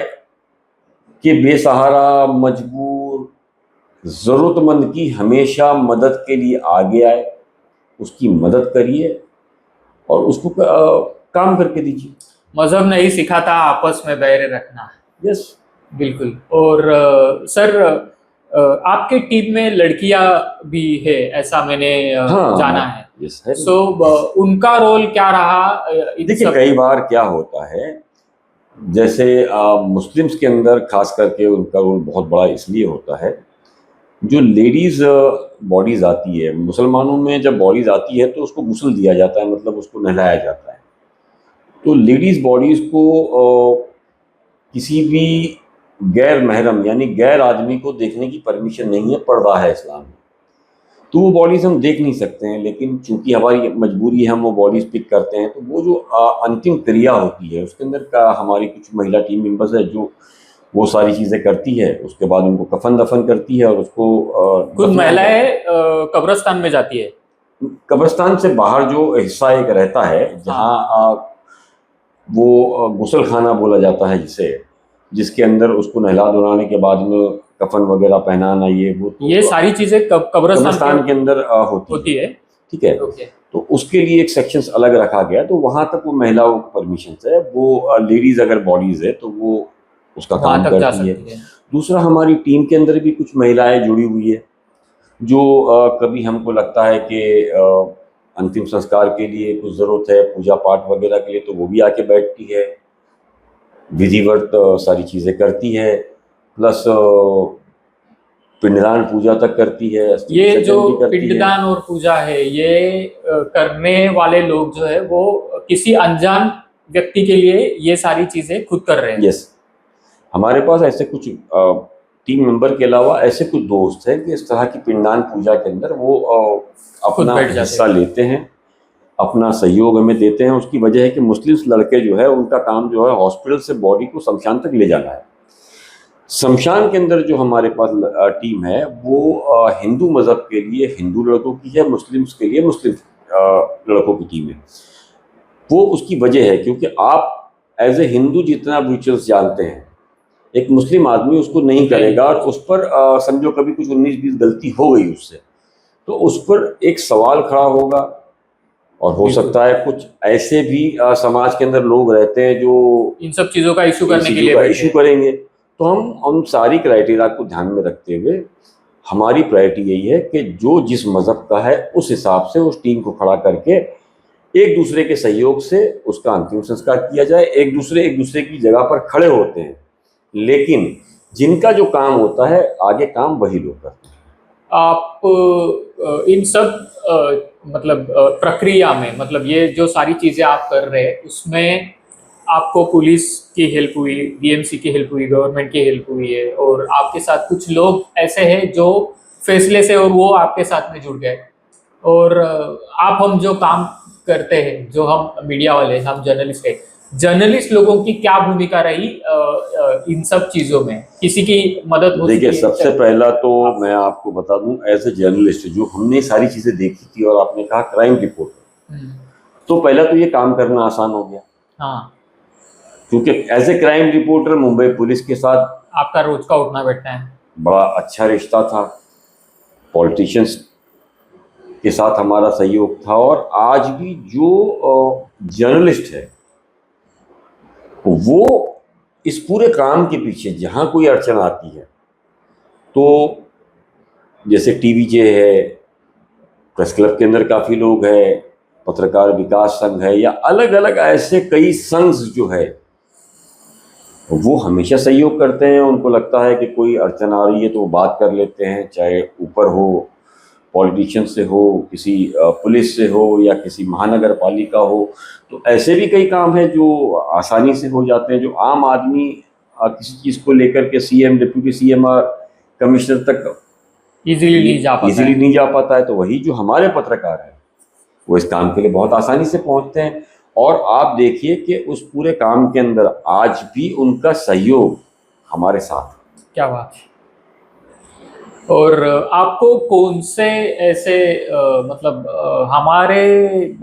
कि बेसहारा, मजबूर, ज़रूरतमंद की हमेशा मदद के लिए आगे आए, उसकी मदद करिए और उसको काम करके दीजिए। मजहब नहीं सिखाता आपस में बैर रखना। यस, बिल्कुल। और सर, आपके टीम में लड़कियां भी है ऐसा मैंने हाँ, जाना है। यस है। सो उनका रोल क्या रहा? देखिए, कई बार क्या होता है, जैसे मुस्लिम्स के अंदर खास करके उनका रोल बहुत बड़ा इसलिए होता है, जो लेडीज़ बॉडीज़ आती है, मुसलमानों में जब बॉडीज़ आती है तो उसको गुस्ल दिया जाता है, मतलब उसको नहलाया जाता है। तो लेडीज़ बॉडीज़ को किसी भी गैर महरम यानी गैर आदमी को देखने की परमिशन नहीं है, पर्दा है इस्लाम में। तो वो बॉडीज हम देख नहीं सकते हैं, लेकिन चूंकि हमारी मजबूरी है हम वो बॉडीज पिक करते हैं। तो वो जो अंतिम क्रिया होती है उसके अंदर का हमारी कुछ महिला टीम मेंबर्स है जो वो सारी चीज़ें करती है। उसके बाद उनको कफन दफन करती है और उसको कुछ महिलाएं कब्रिस्तान में जाती है। कब्रिस्तान से बाहर जो हिस्सा एक रहता है जहाँ वो गुसल खाना बोला जाता है जिसे, जिसके अंदर उसको नहला धुलाने के बाद में कफन वगैरह पहनाना, ये सारी चीजें कब्रिस्तान के अंदर होती है। ठीक है। तो उसके लिए एक सेक्शन अलग रखा गया, तो वहां तक वो महिलाओं को परमिशन है। वो लेडीज अगर बॉडीज है तो वो उसका काम करती है। दूसरा, हमारी टीम के अंदर भी कुछ महिलाएं जुड़ी हुई है जो कभी हमको लगता है कि अंतिम संस्कार के लिए कुछ ज़रूरत है, पूजा पाठ वगैरह के लिए, तो वो भी आके बैठती है, विधिवत सारी चीज़ें करती है, प्लस पिंडदान पूजा तक करती है। ये जो पिंडदान और पूजा है ये करने वाले लोग जो है वो किसी अनजान व्यक्ति के लिए ये सारी चीजें खुद कर रहे हैं। यस, हमारे पास ऐसे कुछ टीम मेंबर के अलावा ऐसे कुछ दोस्त हैं कि इस तरह की पिंडदान पूजा के अंदर वो अपना हिस्सा लेते हैं, अपना सहयोग हमें देते हैं। उसकी वजह है कि मुस्लिम्स लड़के जो है उनका काम जो है हॉस्पिटल से बॉडी को शमशान तक ले जाना है। शमशान के अंदर जो हमारे पास टीम है वो हिंदू मज़हब के लिए हिंदू लड़कों की है, मुस्लिम्स के लिए मुस्लिम लड़कों की टीम है। वो उसकी वजह है क्योंकि आप एज ए हिंदू जितना रिचुअल्स जानते हैं, एक मुस्लिम आदमी उसको नहीं करेगा और उस पर समझो कभी कुछ 19-20 गलती हो गई उससे, तो उस पर एक सवाल खड़ा होगा। और हो सकता है कुछ ऐसे भी समाज के अंदर लोग रहते हैं जो इन सब चीज़ों का इशू करने के लिए इशू करेंगे। तो हम सारी क्राइटेरिया को ध्यान में रखते हुए हमारी प्रायोरिटी यही है कि जो जिस मज़हब का है उस हिसाब से उस टीम को खड़ा करके एक दूसरे के सहयोग से उसका अंतिम संस्कार किया जाए। एक दूसरे की जगह पर खड़े होते हैं, लेकिन जिनका जो काम होता है आगे काम वही लोग करते हैं। आप इन सब मतलब प्रक्रिया में, मतलब ये जो सारी चीज़ें आप कर रहे हैं उसमें आपको पुलिस की हेल्प हुई, बीएमसी की हेल्प हुई, गवर्नमेंट की हेल्प हुई है, और आपके साथ कुछ लोग ऐसे हैं जो फैसले से और वो आपके साथ में जुड़ गए। और आप हम जो काम करते हैं, जो हम मीडिया वाले, हम जर्नलिस्ट हैं, जर्नलिस्ट लोगों की क्या भूमिका रही इन सब चीज़ों में? किसी की मदद हो? देखिए, सबसे पहला तो मैं आपको बता दूं, एज ए जर्नलिस्ट जो हमने सारी चीज़ें देखी थी और आपने कहा क्राइम रिपोर्टर, तो पहला तो ये काम करना आसान हो गया। हाँ, क्योंकि as a crime reporter Mumbai police के साथ आपका रोज का उठना बैठना है, बड़ा अच्छा रिश्ता था, पॉलिटिशियंस के साथ हमारा सहयोग था। और आज भी जो जर्नलिस्ट है वो इस पूरे काम के पीछे जहाँ कोई अड़चन आती है, तो जैसे टीवीजे है, प्रेस क्लब के अंदर काफ़ी लोग हैं, पत्रकार विकास संघ है, या अलग अलग ऐसे कई संघ जो है वो हमेशा सहयोग करते हैं। उनको लगता है कि कोई अड़चन आ रही है तो वो बात कर लेते हैं, चाहे ऊपर हो, पॉलिटिशियन से हो, किसी पुलिस से हो, या किसी महानगर पालिका हो। तो ऐसे भी कई काम हैं जो आसानी से हो जाते हैं, जो आम आदमी किसी चीज़ को लेकर के सीएम, डिप्टी सीएम और कमिश्नर तक इजीली नहीं जा पाता है। तो वही जो हमारे पत्रकार हैं वो इस काम के लिए बहुत आसानी से पहुंचते हैं। और आप देखिए कि उस पूरे काम के अंदर आज भी उनका सहयोग हमारे साथ। क्या बात है। और आपको कौन से ऐसे मतलब हमारे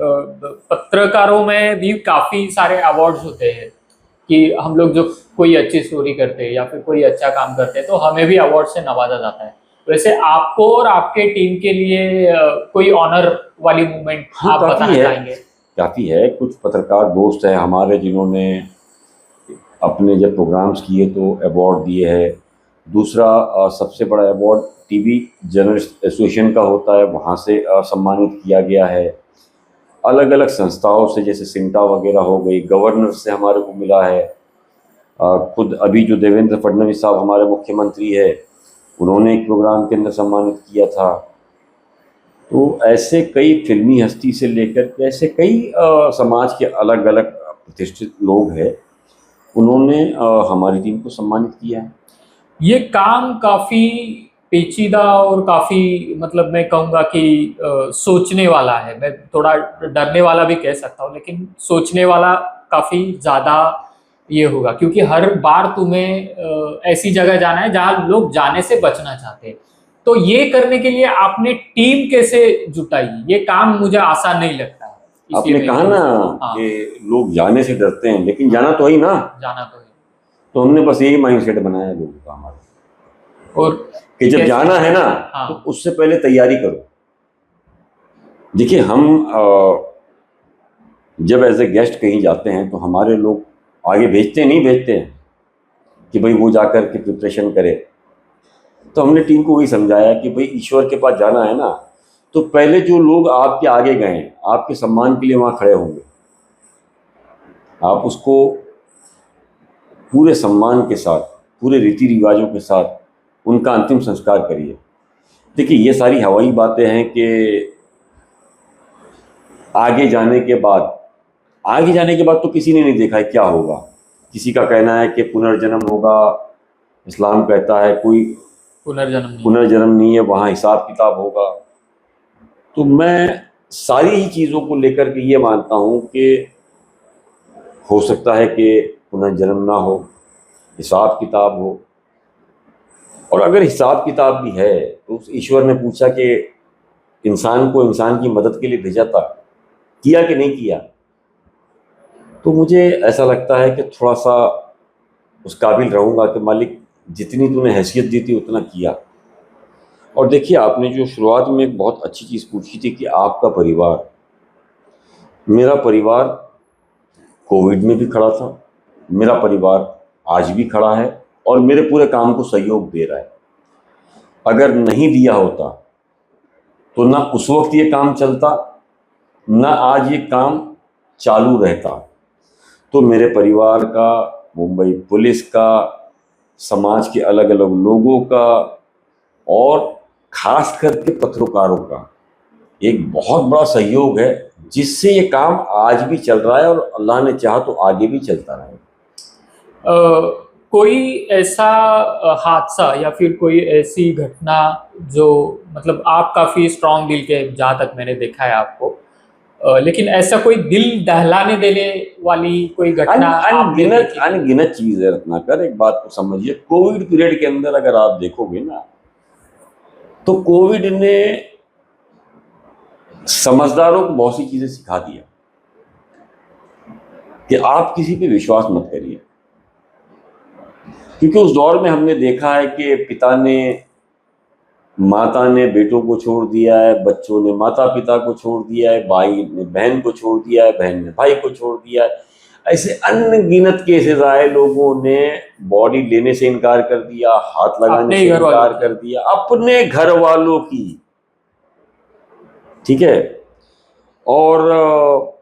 पत्रकारों में भी काफ़ी सारे अवार्ड्स होते हैं कि हम लोग जो कोई अच्छी स्टोरी करते हैं या फिर कोई अच्छा काम करते हैं तो हमें भी अवार्ड से नवाजा जाता है। वैसे आपको और आपके टीम के लिए कोई ऑनर वाली मूवमेंट आप बताना चाहेंगे? काफ़ी है। कुछ पत्रकार दोस्त हैं हमारे जिन्होंने अपने जब प्रोग्राम्स किए तो अवार्ड दिए हैं। दूसरा सबसे बड़ा अवार्ड टीवी जर्नलिस्ट एसोसिएशन का होता है, वहाँ से सम्मानित किया गया है। अलग अलग संस्थाओं से, जैसे सिंटा वगैरह हो गई, गवर्नर से हमारे को मिला है। खुद अभी जो देवेंद्र फडणवीस साहब हमारे मुख्यमंत्री है, उन्होंने एक प्रोग्राम के अंदर सम्मानित किया था। तो ऐसे कई फिल्मी हस्ती से लेकर ऐसे कई समाज के अलग अलग प्रतिष्ठित लोग हैं, उन्होंने हमारी टीम को सम्मानित किया है। ये काम काफ़ी पेचीदा और काफी, मतलब मैं कहूँगा कि सोचने वाला है। मैं थोड़ा डरने वाला भी कह सकता हूँ, लेकिन सोचने वाला काफी ज्यादा ये होगा, क्योंकि हर बार तुम्हें ऐसी जगह जाना है जहाँ लोग जाने से बचना चाहते हैं। तो ये करने के लिए आपने टीम कैसे जुटाई? ये काम मुझे आसान नहीं लगता है, इसलिए आपने मैं कहा ना हाँ कि लोग जाने से डरते हैं, लेकिन जाना तो ही ना। जाना तो है। तो हमने बस यही माइंडसेट बनाया लोगों का हमारा, और कि जब कैसे? जाना है ना हाँ तो उससे पहले तैयारी करो। देखिए, हम जब एज ए गेस्ट कहीं जाते हैं तो हमारे लोग आगे नहीं भेजते हैं कि भाई वो जाकर के प्रिपरेशन करे। तो हमने टीम को वही समझाया कि भाई ईश्वर के पास जाना है ना, तो पहले जो लोग आपके आगे गए हैं, आपके सम्मान के लिए वहाँ खड़े होंगे, आप उसको पूरे सम्मान के साथ, पूरे रीति रिवाजों के साथ उनका अंतिम संस्कार करिए। देखिए, ये सारी हवाई बातें हैं कि आगे जाने के बाद तो किसी ने नहीं देखा है क्या होगा। किसी का कहना है कि पुनर्जन्म होगा, इस्लाम कहता है कोई पुनर्जन्म नहीं है, वहाँ हिसाब किताब होगा। तो मैं सारी ही चीज़ों को लेकर के ये मानता हूँ कि हो सकता है कि पुनर्जन्म ना हो, हिसाब किताब हो। और अगर हिसाब किताब भी है तो उस ईश्वर ने पूछा कि इंसान को इंसान की मदद के लिए भेजा था, किया कि नहीं किया। तो मुझे ऐसा लगता है कि थोड़ा सा उस काबिल रहूँगा कि मालिक जितनी तूने हैसियत दी थी उतना किया। और देखिए, आपने जो शुरुआत में एक बहुत अच्छी चीज़ पूछी थी कि आपका परिवार, मेरा परिवार कोविड में भी खड़ा था, मेरा परिवार आज भी खड़ा है और मेरे पूरे काम को सहयोग दे रहा है। अगर नहीं दिया होता तो ना उस वक्त ये काम चलता, ना आज ये काम चालू रहता। तो मेरे परिवार का, मुंबई पुलिस का, समाज के अलग अलग लोगों का और खास करके पत्रकारों का एक बहुत बड़ा सहयोग है, जिससे ये काम आज भी चल रहा है और अल्लाह ने चाहा तो आगे भी चलता रहेगा। कोई ऐसा हादसा या फिर कोई ऐसी घटना जो, मतलब आप काफी स्ट्रांग दिल के, जहाँ तक मैंने देखा है आपको, लेकिन ऐसा कोई दिल दहलाने देने वाली कोई घटना अनगिनत चीज है रत्नाकर। एक बात को समझिए, कोविड पीरियड के अंदर अगर आप देखोगे ना, तो कोविड ने समझदारों को बहुत सी चीजें सिखा दिया कि आप किसी पे विश्वास मत करिए। क्योंकि उस दौर में हमने देखा है कि माता ने बेटों को छोड़ दिया है, बच्चों ने माता पिता को छोड़ दिया है, भाई ने बहन को छोड़ दिया है, बहन ने भाई को छोड़ दिया है। ऐसे अनगिनत केसेस आए, लोगों ने बॉडी लेने से इनकार कर दिया, हाथ लगाने से इनकार कर दिया, अपने घर वालों की। ठीक है। और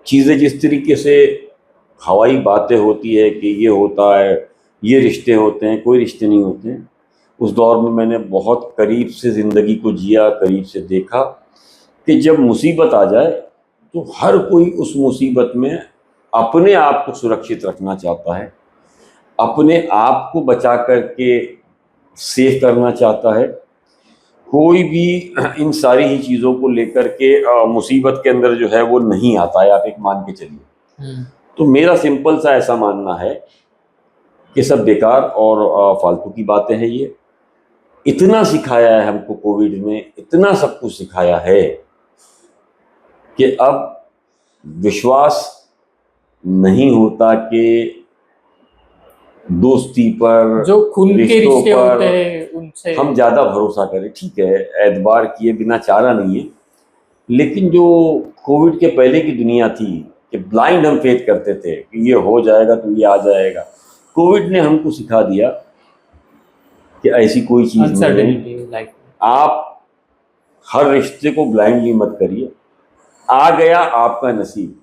चीज़ें जिस तरीके से हवाई बातें होती है कि ये होता है, ये रिश्ते होते हैं, कोई रिश्ते नहीं होते हैं। उस दौर में मैंने बहुत करीब से ज़िंदगी को जिया, करीब से देखा कि जब मुसीबत आ जाए तो हर कोई उस मुसीबत में अपने आप को सुरक्षित रखना चाहता है, अपने आप को बचा करके सेफ करना चाहता है। कोई भी इन सारी ही चीज़ों को लेकर के मुसीबत के अंदर जो है वो नहीं आता है, आप एक मान के चलिए। तो मेरा सिंपल सा ऐसा मानना है कि सब बेकार और फालतू की बातें हैं। ये इतना सिखाया है हमको कोविड ने, इतना सब कुछ सिखाया है कि अब विश्वास नहीं होता कि दोस्ती पर, जो खून के रिश्ते पर होते हैं उनसे हम ज़्यादा भरोसा करें। ठीक है, एतबार किए बिना चारा नहीं है, लेकिन जो कोविड के पहले की दुनिया थी कि ब्लाइंड हम फेथ करते थे कि ये हो जाएगा तो ये आ जाएगा, कोविड ने हमको सिखा दिया कि ऐसी कोई चीज़ नहीं है। आप हर रिश्ते को ब्लाइंडली मत करिए, आ गया आपका नसीब।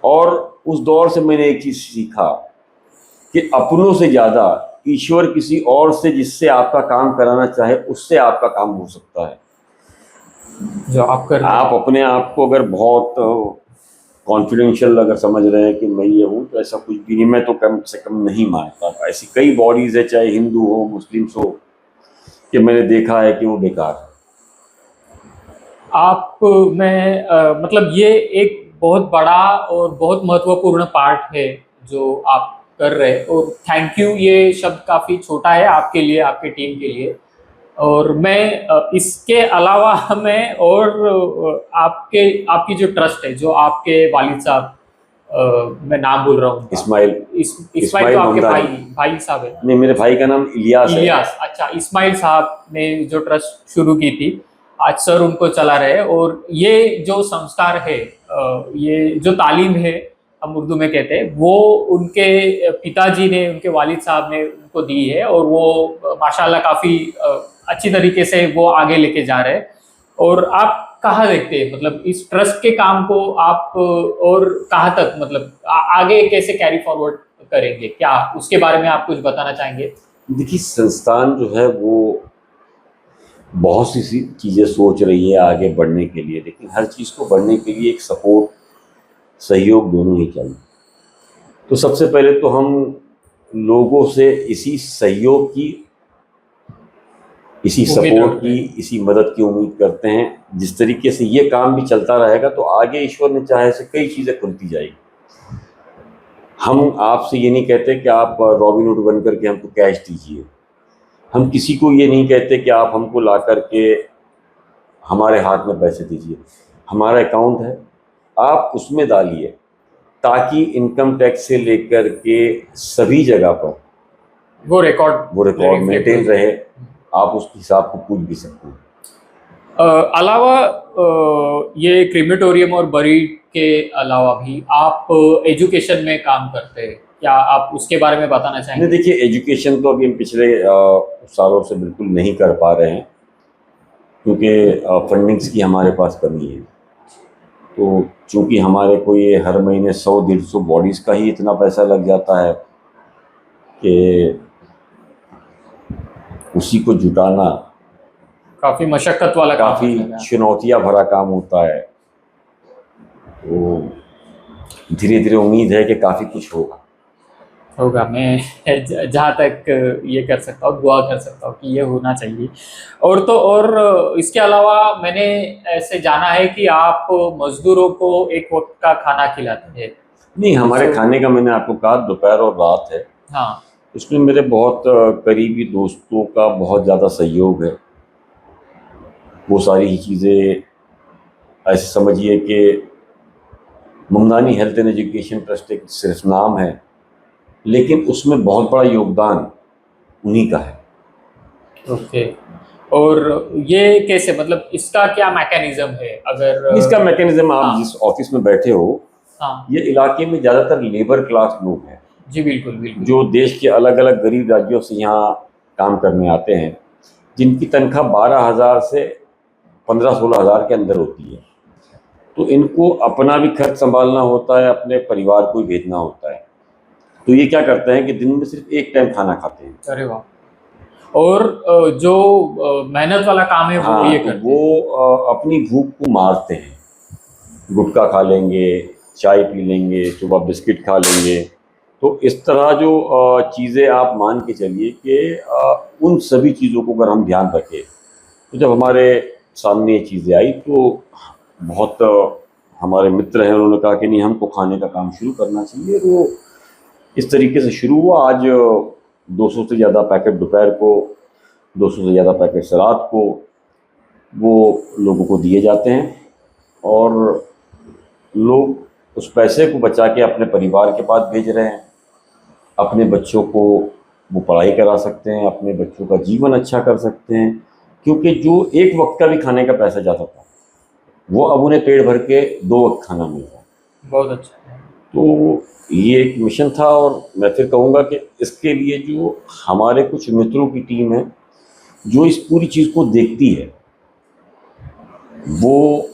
और उस दौर से मैंने एक चीज़ सीखा कि अपनों से ज़्यादा ईश्वर किसी और से, जिससे आपका काम कराना चाहे, उससे आपका काम हो सकता है। जो आप अपने आप को अगर बहुत कॉन्फिडेंशियल अगर समझ रहे हैं कि मैं ये हूँ, तो ऐसा कुछ भी नहीं। मैं तो कम से कम नहीं मानता। ऐसी कई बॉडीज़ है, चाहे हिंदू हो, मुस्लिम्स हो, कि मैंने देखा है कि वो बेकार है। आप में मतलब ये एक बहुत बड़ा और बहुत महत्वपूर्ण पार्ट है जो आप कर रहे हैं, और थैंक यू ये शब्द काफ़ी छोटा है आपके लिए, आपके टीम के लिए। और मैं इसके अलावा मैं और आपके आपकी जो ट्रस्ट है, जो आपके वालिद साहब, मैं नाम भूल रहा हूँ उनका। इस्माइल इस्माइल तो आपके भाई ममदानी। भाई साहब है ना? नहीं, मेरे भाई का नाम इलियास है। इलियास, अच्छा, इस्माइल साहब ने जो ट्रस्ट शुरू की थी, आज सर उनको चला रहे हैं। और ये जो संस्कार है, ये जो तालीम है, हम उर्दू में कहते हैं, वो उनके पिताजी ने, उनके वालिद साहब ने उनको दी है, और वो माशाल्लाह काफ़ी अच्छी तरीके से वो आगे लेके जा रहे हैं। और आप कहाँ देखते हैं, मतलब इस ट्रस्ट के काम को आप और कहाँ तक, मतलब आगे कैसे कैरी फॉरवर्ड करेंगे, क्या उसके बारे में आप कुछ बताना चाहेंगे? देखिए, संस्थान जो है वो बहुत सी चीज़ें सोच रही है आगे बढ़ने के लिए, लेकिन हर चीज़ को बढ़ने के लिए एक सपोर्ट, सहयोग दोनों ही चाहिए। तो सबसे पहले तो हम लोगों से इसी सहयोग की, इसी सपोर्ट की, इसी मदद की उम्मीद करते हैं। जिस तरीके से ये काम भी चलता रहेगा तो आगे ईश्वर ने चाहे से कई चीज़ें खुलती जाएगी। हम आपसे ये नहीं कहते कि आप रॉबिन हुड बन करके हमको कैश दीजिए, हम किसी को ये नहीं कहते कि आप हमको ला करके हमारे हाथ में पैसे दीजिए। हमारा अकाउंट है, आप उसमें डालिए, ताकि इनकम टैक्स से लेकर के सभी जगह पर वो रिकॉर्ड मेंटेन रहे। आप उस हिसाब को पूछ भी सकते हैं। अलावा ये क्रीमेटोरियम और बरीड के अलावा भी आप एजुकेशन में काम करते हैं, क्या आप उसके बारे में बताना चाहेंगे? नहीं, देखिए, एजुकेशन तो अभी हम पिछले सालों से बिल्कुल नहीं कर पा रहे हैं, क्योंकि फंडिंग्स की हमारे पास कमी है। तो चूंकि हमारे को ये हर महीने 100-150 बॉडीज़ का ही इतना पैसा लग जाता है कि उसी को जुटाना काफ़ी मशक्क़त वाला काम काफ़ी है। चुनौतियाँ भरा काम होता है। तो धीरे धीरे उम्मीद है कि काफ़ी कुछ होगा। मैं जहाँ तक ये कर सकता हूँ, दुआ कर सकता हूँ कि ये होना चाहिए। और तो और इसके अलावा मैंने ऐसे जाना है कि आप मजदूरों को एक वक्त का खाना खिलाते हैं। नहीं, हमारे खाने का मैंने आपको कहा दोपहर और रात है। हाँ, इसमें मेरे बहुत करीबी दोस्तों का बहुत ज़्यादा सहयोग है। वो सारी ही चीज़ें ऐसे समझिए कि Mamdani health and education trust एक सिर्फ नाम है, लेकिन उसमें बहुत बड़ा योगदान उन्हीं का है। ओके। और ये कैसे, मतलब इसका क्या मैकेनिज्म है? अगर इसका मैकेनिज्म, आप हाँ, जिस ऑफिस में बैठे हो, हाँ, ये इलाके में ज़्यादातर लेबर क्लास लोग हैं, जी बिल्कुल बिल्कुल, जो देश के अलग अलग गरीब राज्यों से यहाँ काम करने आते हैं, जिनकी तनख्वाह 12,000 से 15-16 हज़ार के अंदर होती है। तो इनको अपना भी खर्च संभालना होता है, अपने परिवार को भी भेजना होता है। तो ये क्या करते हैं कि दिन में सिर्फ एक टाइम खाना खाते हैं। अरे वाह। और जो मेहनत वाला काम है वो ये तो करते हैं। वो अपनी भूख को मारते हैं, गुटखा खा लेंगे, चाय पी लेंगे, सुबह बिस्किट खा लेंगे। तो इस तरह जो चीज़ें आप मान के चलिए कि उन सभी चीज़ों को अगर हम ध्यान रखें, तो जब हमारे सामने ये चीज़ें आई तो बहुत हमारे मित्र हैं, उन्होंने कहा कि नहीं, हमको खाने का काम शुरू करना चाहिए। वो इस तरीके से शुरू हुआ। आज 200 से ज़्यादा पैकेट दोपहर को, 200 से ज़्यादा पैकेट रात को वो लोगों को दिए जाते हैं, और लोग उस पैसे को बचा के अपने परिवार के पास भेज रहे हैं। अपने बच्चों को वो पढ़ाई करा सकते हैं, अपने बच्चों का जीवन अच्छा कर सकते हैं, क्योंकि जो एक वक्त का भी खाने का पैसा जाता था, वो अब उन्हें पेट भर के 2 वक्त खाना मिल रहा है। बहुत अच्छा है। तो ये एक मिशन था, और मैं फिर कहूँगा कि इसके लिए जो हमारे कुछ मित्रों की टीम है जो इस पूरी चीज़ को देखती है, वो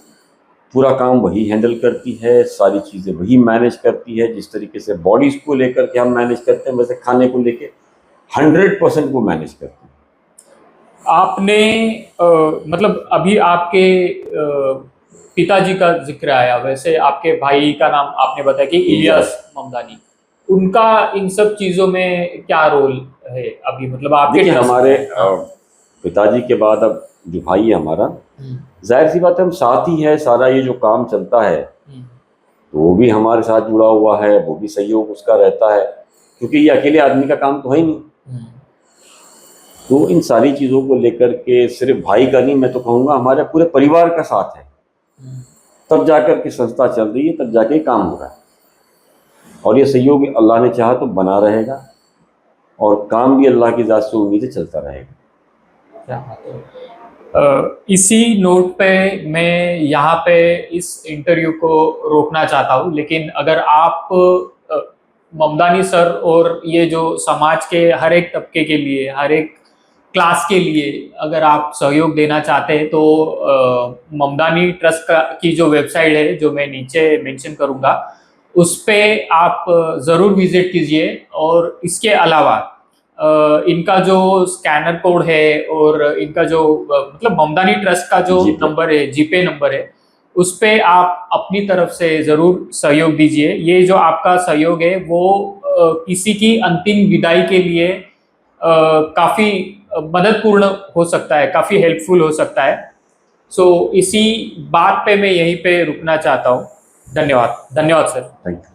पूरा काम वही हैंडल करती है, सारी चीज़ें वही मैनेज करती है। जिस तरीके से बॉडीज़ को लेकर के हम मैनेज करते हैं, वैसे खाने को लेके 100% वो मैनेज करते हैं। आपने मतलब अभी आपके पिताजी का जिक्र आया, वैसे आपके भाई का नाम आपने बताया कि इलियास ममदानी, उनका इन सब चीज़ों में क्या रोल है अभी, मतलब आपके देखिए, trust हमारे में? पिताजी के बाद अब जो भाई है हमारा, जाहिर सी बात है हम साथ ही है, सारा ये जो काम चलता है तो वो भी हमारे साथ जुड़ा हुआ है, वो भी सहयोग उसका रहता है, क्योंकि ये अकेले आदमी का काम तो है ही नहीं। तो इन सारी चीज़ों को लेकर के सिर्फ भाई का नहीं, मैं तो कहूँगा हमारे पूरे परिवार का साथ है, तब जाकर के संस्था चल रही है, तब जाके काम हो रहा है। और ये सहयोग अल्लाह ने चाहा तो बना रहेगा और काम भी अल्लाह की ज़ात से उम्मीद से चलता रहेगा। इसी नोट पे मैं यहाँ पे इस इंटरव्यू को रोकना चाहता हूँ, लेकिन अगर आप ममदानी सर और ये जो समाज के हर एक तबके के लिए, हर एक क्लास के लिए अगर आप सहयोग देना चाहते हैं तो ममदानी ट्रस्ट की जो वेबसाइट है, जो मैं नीचे मेंशन करूँगा, उस पे आप ज़रूर विजिट कीजिए। और इसके अलावा इनका जो स्कैनर कोड है और इनका जो मतलब ममदानी ट्रस्ट का जो नंबर है, जीपे नंबर है, उस पे आप अपनी तरफ से ज़रूर सहयोग दीजिए। ये जो आपका सहयोग है वो किसी की अंतिम विदाई के लिए काफ़ी मददपूर्ण हो सकता है, काफ़ी हेल्पफुल हो सकता है। सो इसी बात पे मैं यहीं पे रुकना चाहता हूँ। धन्यवाद, धन्यवाद सर। Thank you.